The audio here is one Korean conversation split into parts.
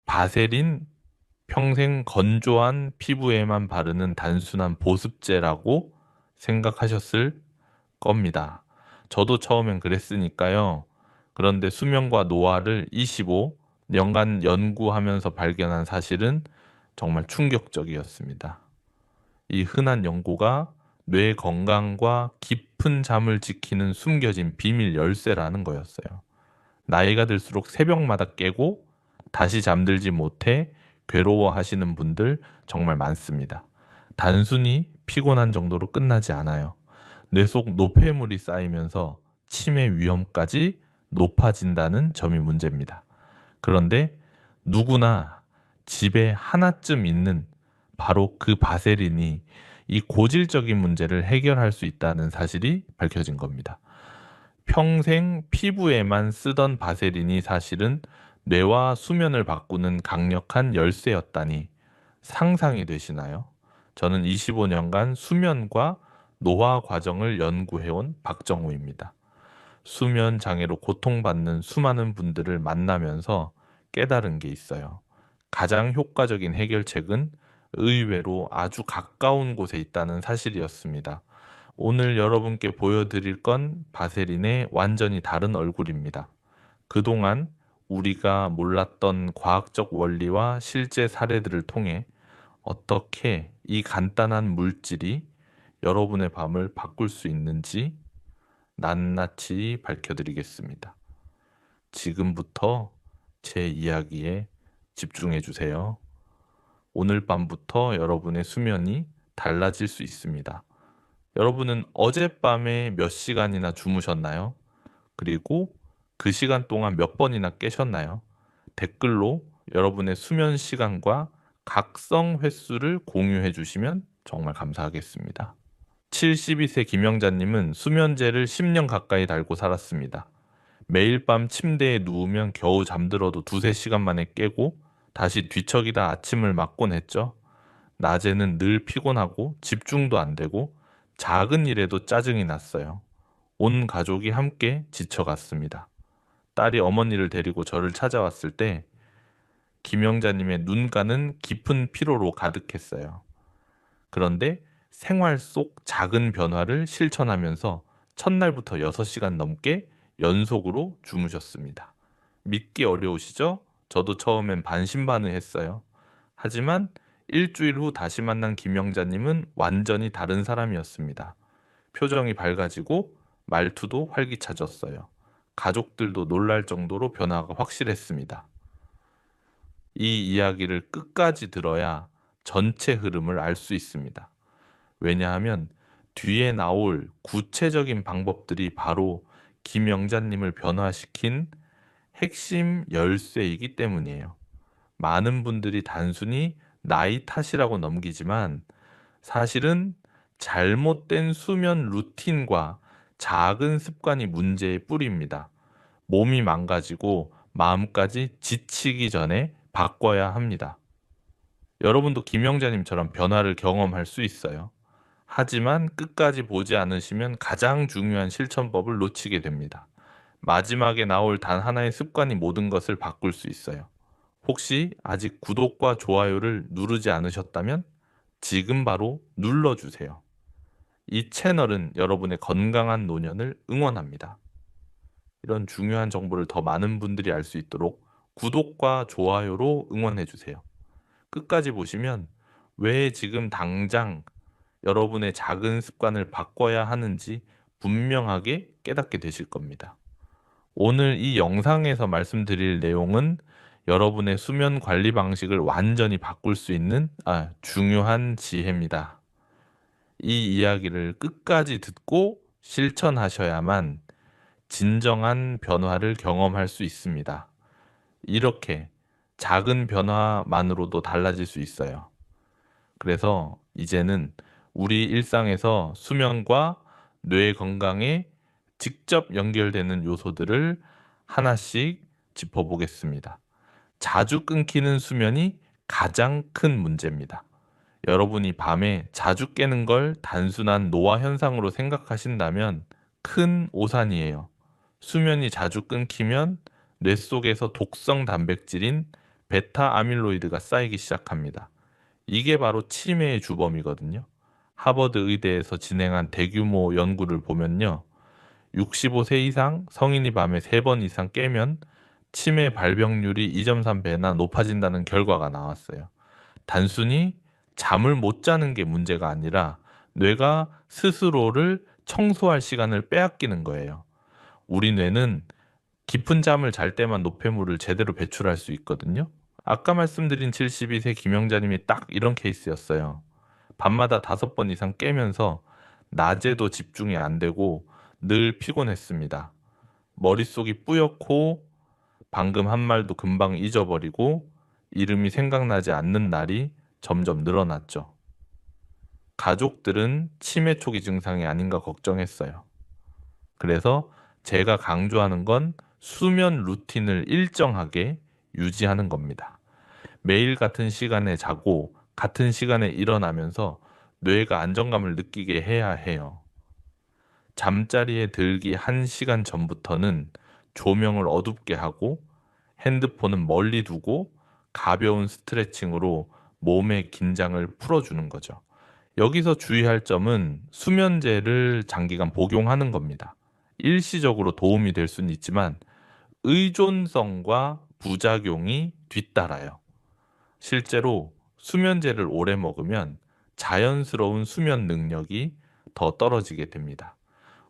바세린 평생 건조한 피부에만 바르는 단순한 보습제라고 생각하셨을 겁니다. 저도 처음엔 그랬으니까요. 그런데 수면과 노화를 25년간 연구하면서 발견한 사실은 정말 충격적이었습니다. 이 흔한 연고가 뇌 건강과 깊은 잠을 지키는 숨겨진 비밀 열쇠라는 거였어요. 나이가 들수록 새벽마다 깨고 다시 잠들지 못해 괴로워하시는 분들 정말 많습니다. 단순히 피곤한 정도로 끝나지 않아요. 뇌 속 노폐물이 쌓이면서 치매 위험까지 높아진다는 점이 문제입니다. 그런데 누구나 집에 하나쯤 있는 바로 그 바세린이 이 고질적인 문제를 해결할 수 있다는 사실이 밝혀진 겁니다. 평생 피부에만 쓰던 바세린이 사실은 뇌와 수면을 바꾸는 강력한 열쇠였다니 상상이 되시나요? 저는 25년간 수면과 노화 과정을 연구해온 박정우입니다. 수면 장애로 고통받는 수많은 분들을 만나면서 깨달은 게 있어요. 가장 효과적인 해결책은 의외로 아주 가까운 곳에 있다는 사실이었습니다. 오늘 여러분께 보여드릴 건 바세린의 완전히 다른 얼굴입니다. 그동안 우리가 몰랐던 과학적 원리와 실제 사례들을 통해 어떻게 이 간단한 물질이 여러분의 밤을 바꿀 수 있는지 낱낱이 밝혀드리겠습니다. 지금부터 제 이야기에 집중해 주세요. 오늘 밤부터 여러분의 수면이 달라질 수 있습니다. 여러분은 어젯밤에 몇 시간이나 주무셨나요? 그리고 그 시간 동안 몇 번이나 깨셨나요? 댓글로 여러분의 수면 시간과 각성 횟수를 공유해 주시면 정말 감사하겠습니다. 72세 김영자님은 수면제를 10년 가까이 달고 살았습니다. 매일 밤 침대에 누우면 겨우 잠들어도 두세 시간 만에 깨고 다시 뒤척이다 아침을 맞곤 했죠. 낮에는 늘 피곤하고 집중도 안 되고 작은 일에도 짜증이 났어요. 온 가족이 함께 지쳐갔습니다. 딸이 어머니를 데리고 저를 찾아왔을 때 김영자님의 눈가는 깊은 피로로 가득했어요. 그런데 생활 속 작은 변화를 실천하면서 첫날부터 6시간 넘게 연속으로 주무셨습니다. 믿기 어려우시죠? 저도 처음엔 반신반의했어요. 하지만 일주일 후 다시 만난 김영자님은 완전히 다른 사람이었습니다. 표정이 밝아지고 말투도 활기차졌어요. 가족들도 놀랄 정도로 변화가 확실했습니다. 이 이야기를 끝까지 들어야 전체 흐름을 알 수 있습니다. 왜냐하면 뒤에 나올 구체적인 방법들이 바로 김영자님을 변화시킨 핵심 열쇠이기 때문이에요. 많은 분들이 단순히 나이 탓이라고 넘기지만 사실은 잘못된 수면 루틴과 작은 습관이 문제의 뿌리입니다. 몸이 망가지고 마음까지 지치기 전에 바꿔야 합니다. 여러분도 김영자님처럼 변화를 경험할 수 있어요. 하지만 끝까지 보지 않으시면 가장 중요한 실천법을 놓치게 됩니다. 마지막에 나올 단 하나의 습관이 모든 것을 바꿀 수 있어요. 혹시 아직 구독과 좋아요를 누르지 않으셨다면 지금 바로 눌러주세요. 이 채널은 여러분의 건강한 노년을 응원합니다. 이런 중요한 정보를 더 많은 분들이 알 수 있도록 구독과 좋아요로 응원해주세요. 끝까지 보시면 왜 지금 당장 여러분의 작은 습관을 바꿔야 하는지 분명하게 깨닫게 되실 겁니다. 오늘 이 영상에서 말씀드릴 내용은 여러분의 수면 관리 방식을 완전히 바꿀 수 있는 중요한 지혜입니다. 이 이야기를 끝까지 듣고 실천하셔야만 진정한 변화를 경험할 수 있습니다. 이렇게 작은 변화만으로도 달라질 수 있어요. 그래서 이제는 우리 일상에서 수면과 뇌 건강에 직접 연결되는 요소들을 하나씩 짚어보겠습니다. 자주 끊기는 수면이 가장 큰 문제입니다. 여러분이 밤에 자주 깨는 걸 단순한 노화 현상으로 생각하신다면 큰 오산이에요. 수면이 자주 끊기면 뇌 속에서 독성 단백질인 베타 아밀로이드가 쌓이기 시작합니다. 이게 바로 치매의 주범이거든요. 하버드 의대에서 진행한 대규모 연구를 보면요. 65세 이상 성인이 밤에 3번 이상 깨면 치매 발병률이 2.3배나 높아진다는 결과가 나왔어요. 단순히 잠을 못 자는 게 문제가 아니라 뇌가 스스로를 청소할 시간을 빼앗기는 거예요. 우리 뇌는 깊은 잠을 잘 때만 노폐물을 제대로 배출할 수 있거든요. 아까 말씀드린 72세 김영자님이 딱 이런 케이스였어요. 밤마다 5번 이상 깨면서 낮에도 집중이 안 되고 늘 피곤했습니다. 머릿속이 뿌옇고 방금 한 말도 금방 잊어버리고 이름이 생각나지 않는 날이 점점 늘어났죠. 가족들은 치매 초기 증상이 아닌가 걱정했어요. 그래서 제가 강조하는 건 수면 루틴을 일정하게 유지하는 겁니다. 매일 같은 시간에 자고 같은 시간에 일어나면서 뇌가 안정감을 느끼게 해야 해요. 잠자리에 들기 1시간 전부터는 조명을 어둡게 하고 핸드폰은 멀리 두고 가벼운 스트레칭으로 몸의 긴장을 풀어주는 거죠. 여기서 주의할 점은 수면제를 장기간 복용하는 겁니다. 일시적으로 도움이 될 수는 있지만 의존성과 부작용이 뒤따라요. 실제로 수면제를 오래 먹으면 자연스러운 수면 능력이 더 떨어지게 됩니다.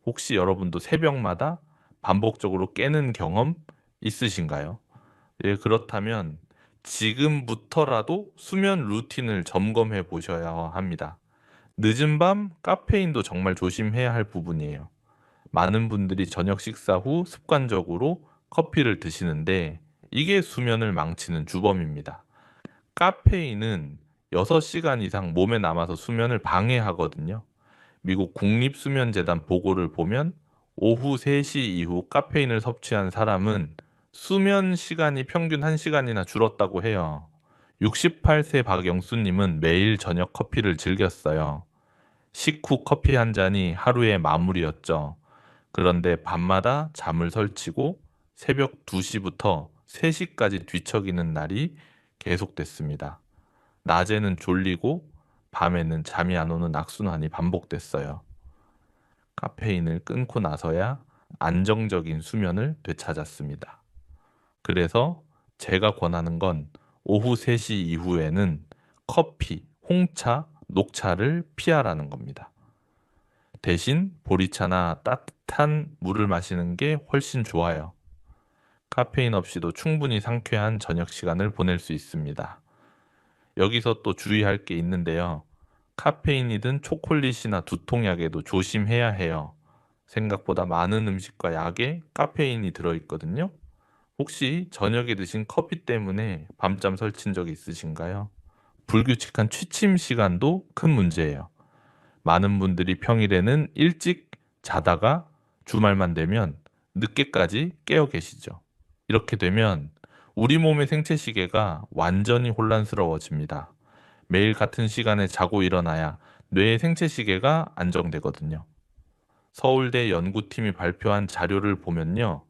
혹시 여러분도 새벽마다 반복적으로 깨는 경험 있으신가요? 예, 그렇다면 지금부터라도 수면 루틴을 점검해 보셔야 합니다. 늦은 밤 카페인도 정말 조심해야 할 부분이에요. 많은 분들이 저녁 식사 후 습관적으로 커피를 드시는데 이게 수면을 망치는 주범입니다. 카페인은 6시간 이상 몸에 남아서 수면을 방해하거든요. 미국 국립수면재단 보고를 보면 오후 3시 이후 카페인을 섭취한 사람은 수면 시간이 평균 1시간이나 줄었다고 해요. 68세 박영수님은 매일 저녁 커피를 즐겼어요. 식후 커피 한 잔이 하루의 마무리였죠. 그런데 밤마다 잠을 설치고 새벽 2시부터 3시까지 뒤척이는 날이 계속됐습니다. 낮에는 졸리고 밤에는 잠이 안 오는 악순환이 반복됐어요. 카페인을 끊고 나서야 안정적인 수면을 되찾았습니다. 그래서 제가 권하는 건 오후 3시 이후에는 커피, 홍차, 녹차를 피하라는 겁니다. 대신 보리차나 따뜻한 물을 마시는 게 훨씬 좋아요. 카페인 없이도 충분히 상쾌한 저녁 시간을 보낼 수 있습니다. 여기서 또 주의할 게 있는데요. 카페인이든 초콜릿이나 두통약에도 조심해야 해요. 생각보다 많은 음식과 약에 카페인이 들어있거든요. 혹시 저녁에 드신 커피 때문에 밤잠 설친 적 있으신가요? 불규칙한 취침 시간도 큰 문제예요. 많은 분들이 평일에는 일찍 자다가 주말만 되면 늦게까지 깨어 계시죠. 이렇게 되면 우리 몸의 생체 시계가 완전히 혼란스러워집니다. 매일 같은 시간에 자고 일어나야 뇌의 생체 시계가 안정되거든요. 서울대 연구팀이 발표한 자료를 보면요.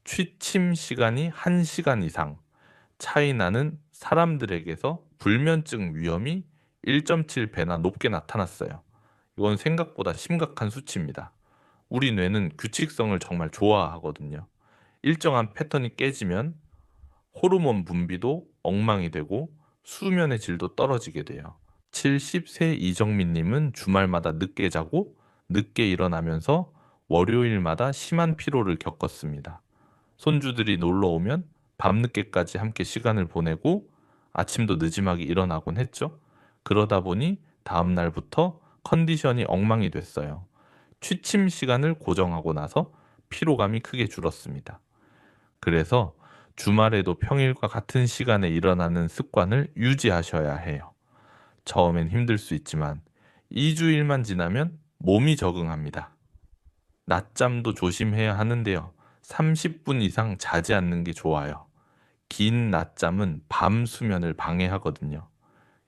취침 시간이 1시간 이상 차이 나는 사람들에게서 불면증 위험이 1.7배나 높게 나타났어요. 이건 생각보다 심각한 수치입니다. 우리 뇌는 규칙성을 정말 좋아하거든요. 일정한 패턴이 깨지면 호르몬 분비도 엉망이 되고 수면의 질도 떨어지게 돼요. 70세 이정민님은 주말마다 늦게 자고 늦게 일어나면서 월요일마다 심한 피로를 겪었습니다. 손주들이 놀러 오면 밤늦게까지 함께 시간을 보내고 아침도 늦지막이 일어나곤 했죠. 그러다 보니 다음 날부터 컨디션이 엉망이 됐어요. 취침 시간을 고정하고 나서 피로감이 크게 줄었습니다. 그래서 주말에도 평일과 같은 시간에 일어나는 습관을 유지하셔야 해요. 처음엔 힘들 수 있지만 2주일만 지나면 몸이 적응합니다. 낮잠도 조심해야 하는데요. 30분 이상 자지 않는 게 좋아요. 긴 낮잠은 밤 수면을 방해하거든요.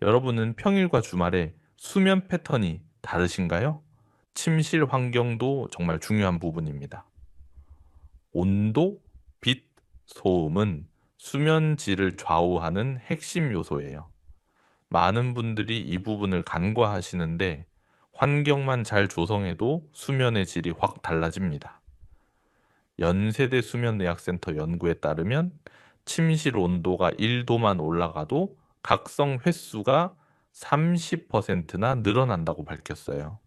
여러분은 평일과 주말에 수면 패턴이 다르신가요? 침실 환경도 정말 중요한 부분입니다. 온도, 빛, 소음은 수면 질을 좌우하는 핵심 요소예요. 많은 분들이 이 부분을 간과하시는데 환경만 잘 조성해도 수면의 질이 확 달라집니다. 연세대 수면의학센터 연구에 따르면 침실 온도가 1도만 올라가도 각성 횟수가 30%나 늘어난다고 밝혔어요.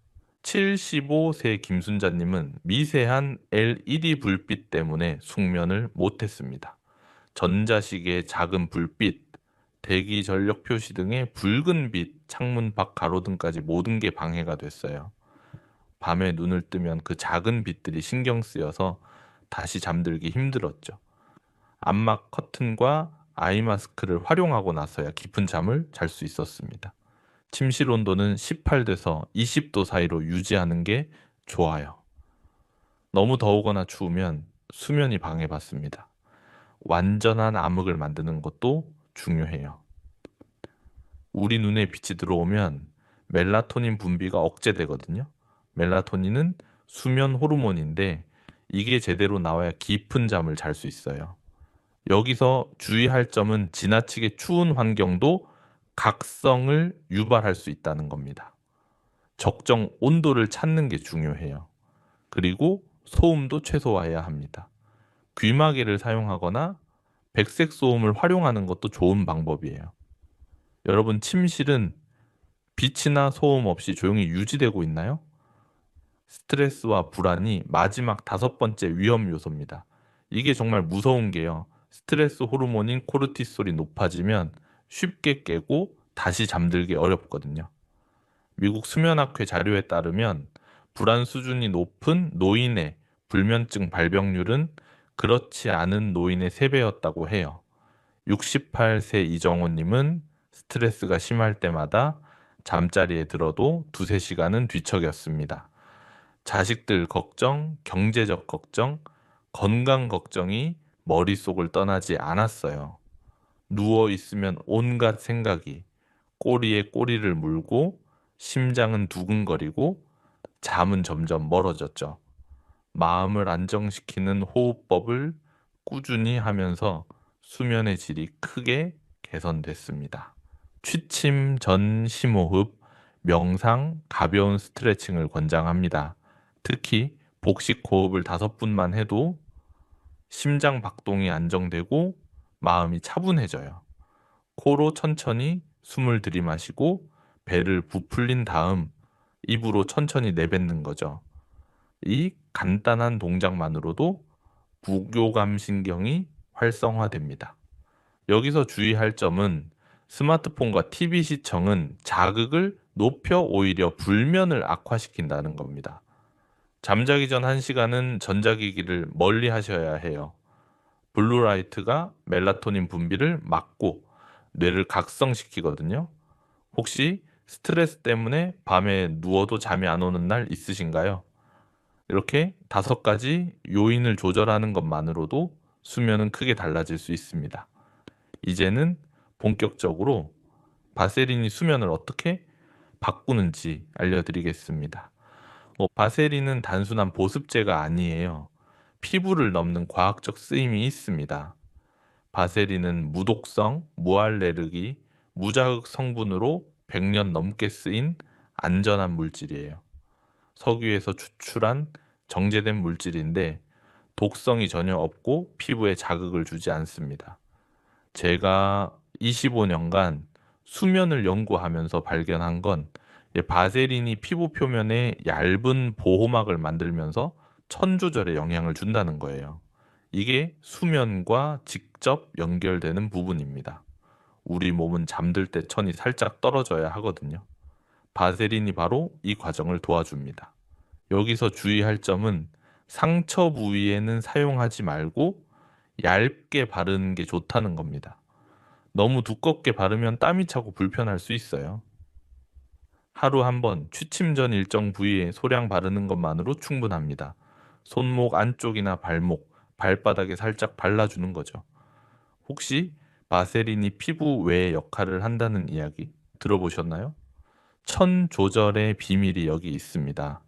75세 김순자님은 미세한 LED 불빛 때문에 숙면을 못했습니다. 전자시계의 작은 불빛, 대기 전력 표시 등의 붉은 빛, 창문 밖 가로등까지 모든 게 방해가 됐어요. 밤에 눈을 뜨면 그 작은 빛들이 신경 쓰여서 다시 잠들기 힘들었죠. 암막 커튼과 아이 마스크를 활용하고 나서야 깊은 잠을 잘 수 있었습니다. 침실 온도는 18도에서 20도 사이로 유지하는 게 좋아요. 너무 더우거나 추우면 수면이 방해받습니다. 완전한 암흑을 만드는 것도 중요해요. 우리 눈에 빛이 들어오면 멜라토닌 분비가 억제되거든요. 멜라토닌은 수면 호르몬인데 이게 제대로 나와야 깊은 잠을 잘 수 있어요. 여기서 주의할 점은 지나치게 추운 환경도 각성을 유발할 수 있다는 겁니다. 적정 온도를 찾는 게 중요해요. 그리고 소음도 최소화해야 합니다. 귀마개를 사용하거나 백색 소음을 활용하는 것도 좋은 방법이에요. 여러분, 침실은 빛이나 소음 없이 조용히 유지되고 있나요? 스트레스와 불안이 마지막 5번째 위험 요소입니다. 이게 정말 무서운 게요. 스트레스 호르몬인 코르티솔이 높아지면 쉽게 깨고 다시 잠들기 어렵거든요. 미국 수면학회 자료에 따르면 불안 수준이 높은 노인의 불면증 발병률은 그렇지 않은 노인의 3배였다고 해요. 68세 이정호님은 스트레스가 심할 때마다 잠자리에 들어도 2~3시간은 뒤척였습니다. 자식들 걱정, 경제적 걱정, 건강 걱정이 머릿속을 떠나지 않았어요. 누워 있으면 온갖 생각이 꼬리에 꼬리를 물고 심장은 두근거리고 잠은 점점 멀어졌죠. 마음을 안정시키는 호흡법을 꾸준히 하면서 수면의 질이 크게 개선됐습니다. 취침 전 심호흡, 명상, 가벼운 스트레칭을 권장합니다. 특히 복식 호흡을 5분만 해도 심장 박동이 안정되고 마음이 차분해져요. 코로 천천히 숨을 들이마시고 배를 부풀린 다음 입으로 천천히 내뱉는 거죠. 이 간단한 동작만으로도 부교감 신경이 활성화됩니다. 여기서 주의할 점은 스마트폰과 TV 시청은 자극을 높여 오히려 불면을 악화시킨다는 겁니다. 잠자기 전 1시간은 전자기기를 멀리 하셔야 해요. 블루라이트가 멜라토닌 분비를 막고 뇌를 각성시키거든요. 혹시 스트레스 때문에 밤에 누워도 잠이 안 오는 날 있으신가요? 이렇게 5가지 요인을 조절하는 것만으로도 수면은 크게 달라질 수 있습니다. 이제는 본격적으로 바세린이 수면을 어떻게 바꾸는지 알려드리겠습니다. 바세린은 단순한 보습제가 아니에요. 피부를 넘는 과학적 쓰임이 있습니다. 바세린은 무독성, 무알레르기, 무자극 성분으로 100년 넘게 쓰인 안전한 물질이에요. 석유에서 추출한 정제된 물질인데 독성이 전혀 없고 피부에 자극을 주지 않습니다. 제가 25년간 수면을 연구하면서 발견한 건 바세린이 피부 표면에 얇은 보호막을 만들면서 천조절에 영향을 준다는 거예요. 이게 수면과 직접 연결되는 부분입니다. 우리 몸은 잠들 때 천이 살짝 떨어져야 하거든요. 바세린이 바로 이 과정을 도와줍니다. 여기서 주의할 점은 상처 부위에는 사용하지 말고 얇게 바르는 게 좋다는 겁니다. 너무 두껍게 바르면 땀이 차고 불편할 수 있어요. 하루 한 번 취침 전 일정 부위에 소량 바르는 것만으로 충분합니다. 손목 안쪽이나 발목, 발바닥에 살짝 발라주는 거죠. 혹시 바세린이 피부 외의 역할을 한다는 이야기 들어보셨나요? 천 조절의 비밀이 여기 있습니다.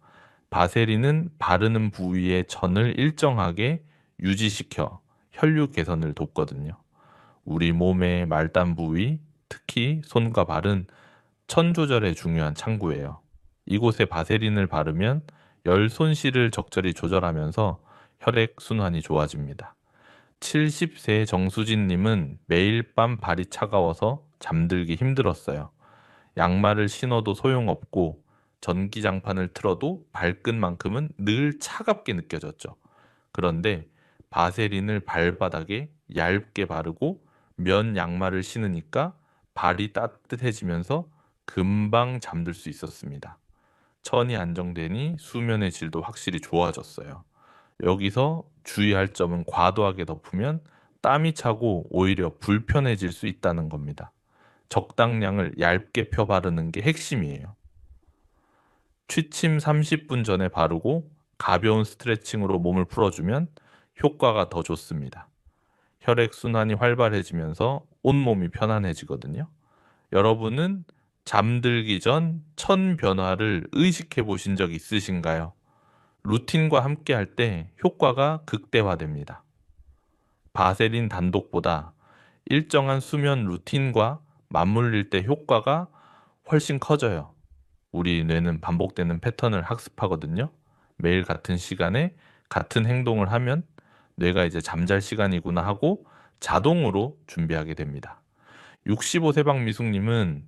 바세린은 바르는 부위의 천을 일정하게 유지시켜 혈류 개선을 돕거든요. 우리 몸의 말단 부위, 특히 손과 발은 천 조절에 중요한 창구예요. 이곳에 바세린을 바르면 열 손실을 적절히 조절하면서 혈액 순환이 좋아집니다. 70세 정수진님은 매일 밤 발이 차가워서 잠들기 힘들었어요. 양말을 신어도 소용없고 전기장판을 틀어도 발끝만큼은 늘 차갑게 느껴졌죠. 그런데 바세린을 발바닥에 얇게 바르고 면 양말을 신으니까 발이 따뜻해지면서 금방 잠들 수 있었습니다. 천이 안정되니 수면의 질도 확실히 좋아졌어요. 여기서 주의할 점은 과도하게 덮으면 땀이 차고 오히려 불편해질 수 있다는 겁니다. 적당량을 얇게 펴 바르는 게 핵심이에요. 취침 30분 전에 바르고 가벼운 스트레칭으로 몸을 풀어주면 효과가 더 좋습니다. 혈액순환이 활발해지면서 온몸이 편안해지거든요. 여러분은 잠들기 전 천 변화를 의식해 보신 적 있으신가요? 루틴과 함께 할 때 효과가 극대화됩니다. 바세린 단독보다 일정한 수면 루틴과 맞물릴 때 효과가 훨씬 커져요. 우리 뇌는 반복되는 패턴을 학습하거든요. 매일 같은 시간에 같은 행동을 하면 뇌가 이제 잠잘 시간이구나 하고 자동으로 준비하게 됩니다. 65세 박미숙님은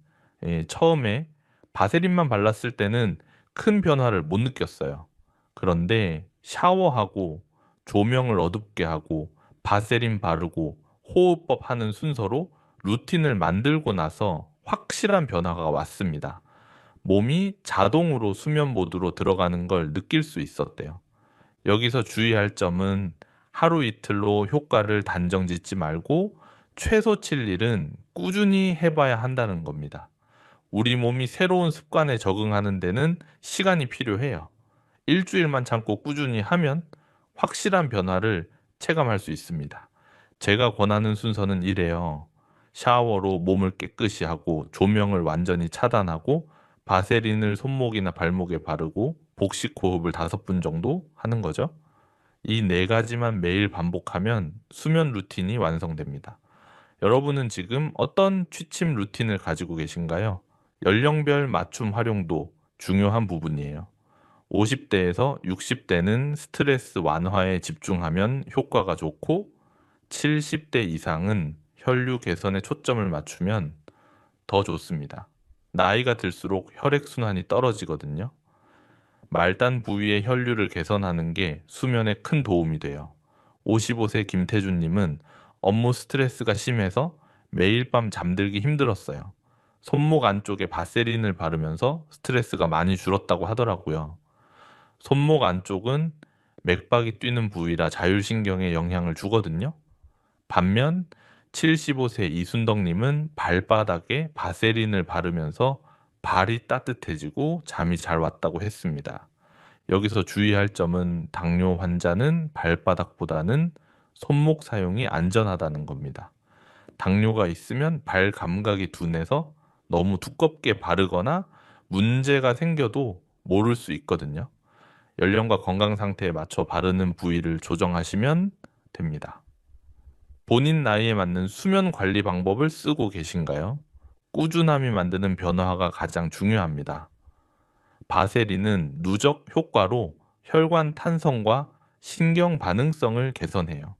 처음에 바세린만 발랐을 때는 큰 변화를 못 느꼈어요. 그런데 샤워하고 조명을 어둡게 하고 바세린 바르고 호흡법 하는 순서로 루틴을 만들고 나서 확실한 변화가 왔습니다. 몸이 자동으로 수면 모드로 들어가는 걸 느낄 수 있었대요. 여기서 주의할 점은 하루 이틀로 효과를 단정 짓지 말고 최소 7일은 꾸준히 해봐야 한다는 겁니다. 우리 몸이 새로운 습관에 적응하는 데는 시간이 필요해요. 일주일만 참고 꾸준히 하면 확실한 변화를 체감할 수 있습니다. 제가 권하는 순서는 이래요. 샤워로 몸을 깨끗이 하고 조명을 완전히 차단하고 바세린을 손목이나 발목에 바르고 복식 호흡을 5분 정도 하는 거죠. 이 네 가지만 매일 반복하면 수면 루틴이 완성됩니다. 여러분은 지금 어떤 취침 루틴을 가지고 계신가요? 연령별 맞춤 활용도 중요한 부분이에요. 50대에서 60대는 스트레스 완화에 집중하면 효과가 좋고 70대 이상은 혈류 개선에 초점을 맞추면 더 좋습니다. 나이가 들수록 혈액순환이 떨어지거든요. 말단 부위의 혈류를 개선하는 게 수면에 큰 도움이 돼요. 55세 김태준님은 업무 스트레스가 심해서 매일 밤 잠들기 힘들었어요. 손목 안쪽에 바세린을 바르면서 스트레스가 많이 줄었다고 하더라고요. 손목 안쪽은 맥박이 뛰는 부위라 자율신경에 영향을 주거든요. 반면 75세 이순덕님은 발바닥에 바세린을 바르면서 발이 따뜻해지고 잠이 잘 왔다고 했습니다. 여기서 주의할 점은 당뇨 환자는 발바닥보다는 손목 사용이 안전하다는 겁니다. 당뇨가 있으면 발 감각이 둔해서 너무 두껍게 바르거나 문제가 생겨도 모를 수 있거든요. 연령과 건강 상태에 맞춰 바르는 부위를 조정하시면 됩니다. 본인 나이에 맞는 수면 관리 방법을 쓰고 계신가요? 꾸준함이 만드는 변화가 가장 중요합니다. 바세린은 누적 효과로 혈관 탄성과 신경 반응성을 개선해요.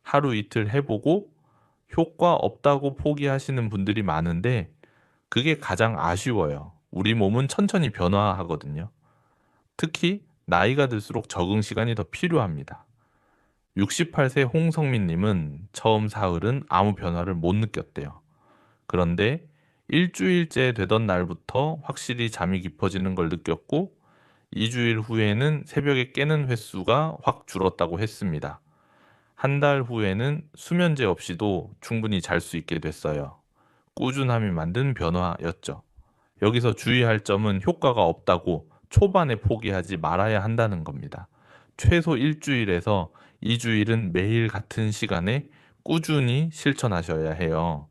하루 이틀 해보고 효과 없다고 포기하시는 분들이 많은데 그게 가장 아쉬워요. 우리 몸은 천천히 변화하거든요. 특히 나이가 들수록 적응 시간이 더 필요합니다. 68세 홍성민님은 처음 사흘은 아무 변화를 못 느꼈대요. 그런데 일주일째 되던 날부터 확실히 잠이 깊어지는 걸 느꼈고 2주일 후에는 새벽에 깨는 횟수가 확 줄었다고 했습니다. 한 달 후에는 수면제 없이도 충분히 잘 수 있게 됐어요. 꾸준함이 만든 변화였죠. 여기서 주의할 점은 효과가 없다고 초반에 포기하지 말아야 한다는 겁니다. 최소 일주일에서 2주일은 매일 같은 시간에 꾸준히 실천하셔야 해요.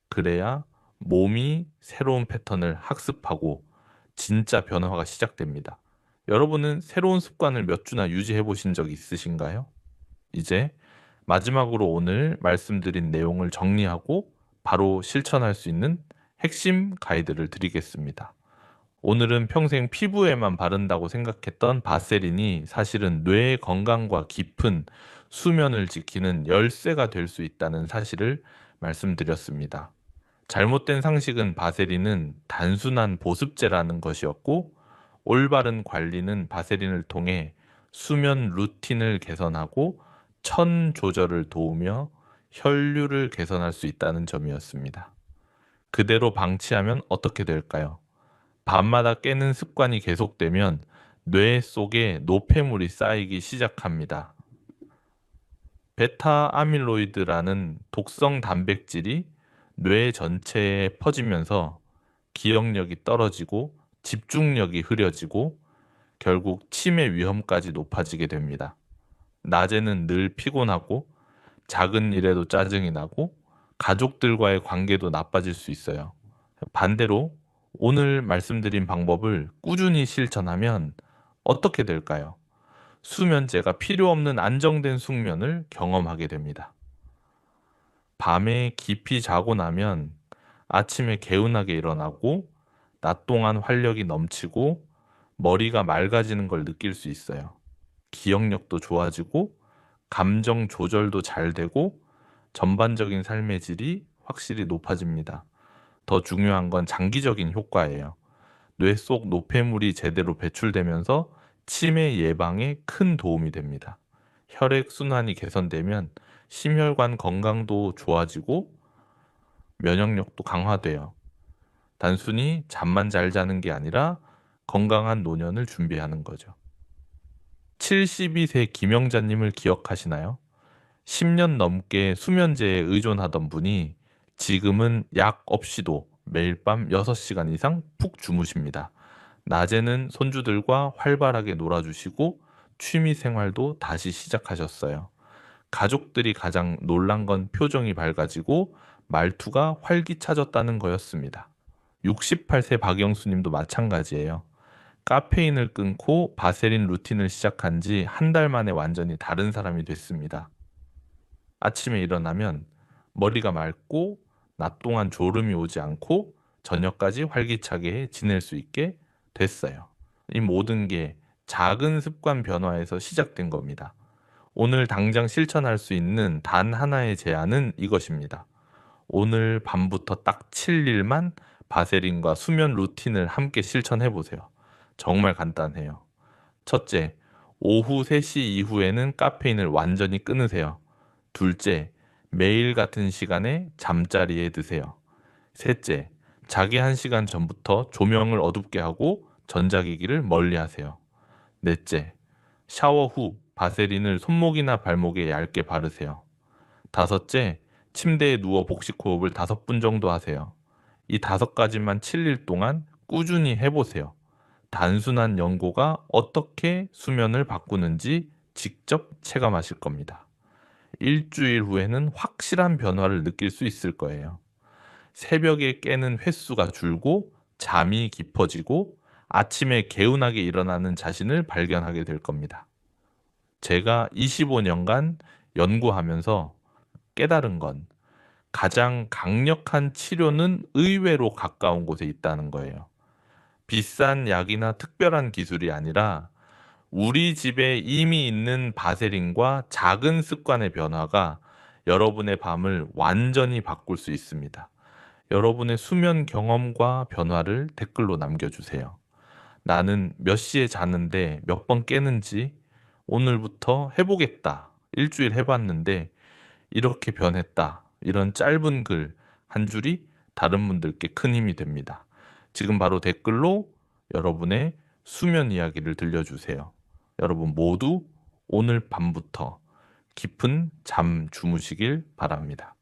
그래야 몸이 새로운 패턴을 학습하고 진짜 변화가 시작됩니다. 여러분은 새로운 습관을 몇 주나 유지해 보신 적 있으신가요? 이제 마지막으로 오늘 말씀드린 내용을 정리하고 바로 실천할 수 있는 핵심 가이드를 드리겠습니다. 오늘은 평생 피부에만 바른다고 생각했던 바세린이 사실은 뇌 건강과 깊은 수면을 지키는 열쇠가 될 수 있다는 사실을 말씀드렸습니다. 잘못된 상식은 바세린은 단순한 보습제라는 것이었고, 올바른 관리는 바세린을 통해 수면 루틴을 개선하고 천 조절을 도우며 혈류를 개선할 수 있다는 점이었습니다. 그대로 방치하면 어떻게 될까요? 밤마다 깨는 습관이 계속되면 뇌 속에 노폐물이 쌓이기 시작합니다. 베타 아밀로이드라는 독성 단백질이 뇌 전체에 퍼지면서 기억력이 떨어지고 집중력이 흐려지고 결국 치매 위험까지 높아지게 됩니다. 낮에는 늘 피곤하고 작은 일에도 짜증이 나고 가족들과의 관계도 나빠질 수 있어요. 반대로 오늘 말씀드린 방법을 꾸준히 실천하면 어떻게 될까요? 수면제가 필요 없는 안정된 숙면을 경험하게 됩니다. 밤에 깊이 자고 나면 아침에 개운하게 일어나고 낮 동안 활력이 넘치고 머리가 맑아지는 걸 느낄 수 있어요. 기억력도 좋아지고 감정 조절도 잘 되고 전반적인 삶의 질이 확실히 높아집니다. 더 중요한 건 장기적인 효과예요. 뇌 속 노폐물이 제대로 배출되면서 치매 예방에 큰 도움이 됩니다. 혈액 순환이 개선되면 심혈관 건강도 좋아지고 면역력도 강화돼요. 단순히 잠만 잘 자는 게 아니라 건강한 노년을 준비하는 거죠. 72세 김영자님을 기억하시나요? 10년 넘게 수면제에 의존하던 분이 지금은 약 없이도 매일 밤 6시간 이상 푹 주무십니다. 낮에는 손주들과 활발하게 놀아주시고 취미 생활도 다시 시작하셨어요. 가족들이 가장 놀란 건 표정이 밝아지고 말투가 활기차졌다는 거였습니다. 68세 박영수님도 마찬가지예요. 카페인을 끊고 바세린 루틴을 시작한 지 한 달 만에 완전히 다른 사람이 됐습니다. 아침에 일어나면 머리가 맑고 낮 동안 졸음이 오지 않고 저녁까지 활기차게 지낼 수 있게 됐어요. 이 모든 게 작은 습관 변화에서 시작된 겁니다. 오늘 당장 실천할 수 있는 단 하나의 제안은 이것입니다. 오늘 밤부터 딱 7일만 바세린과 수면 루틴을 함께 실천해 보세요. 정말 간단해요. 첫째, 오후 3시 이후에는 카페인을 완전히 끊으세요. 둘째, 매일 같은 시간에 잠자리에 드세요. 셋째, 자기 1시간 전부터 조명을 어둡게 하고 전자기기를 멀리 하세요. 넷째, 샤워 후 바세린을 손목이나 발목에 얇게 바르세요. 다섯째, 침대에 누워 복식 호흡을 5분 정도 하세요. 이 5가지만 7일 동안 꾸준히 해보세요. 단순한 연고가 어떻게 수면을 바꾸는지 직접 체감하실 겁니다. 일주일 후에는 확실한 변화를 느낄 수 있을 거예요. 새벽에 깨는 횟수가 줄고 잠이 깊어지고 아침에 개운하게 일어나는 자신을 발견하게 될 겁니다. 제가 25년간 연구하면서 깨달은 건 가장 강력한 치료는 의외로 가까운 곳에 있다는 거예요. 비싼 약이나 특별한 기술이 아니라 우리 집에 이미 있는 바세린과 작은 습관의 변화가 여러분의 밤을 완전히 바꿀 수 있습니다. 여러분의 수면 경험과 변화를 댓글로 남겨주세요. 나는 몇 시에 자는데 몇 번 깨는지 오늘부터 해보겠다. 일주일 해봤는데 이렇게 변했다. 이런 짧은 글 한 줄이 다른 분들께 큰 힘이 됩니다. 지금 바로 댓글로 여러분의 수면 이야기를 들려주세요. 여러분 모두 오늘 밤부터 깊은 잠 주무시길 바랍니다.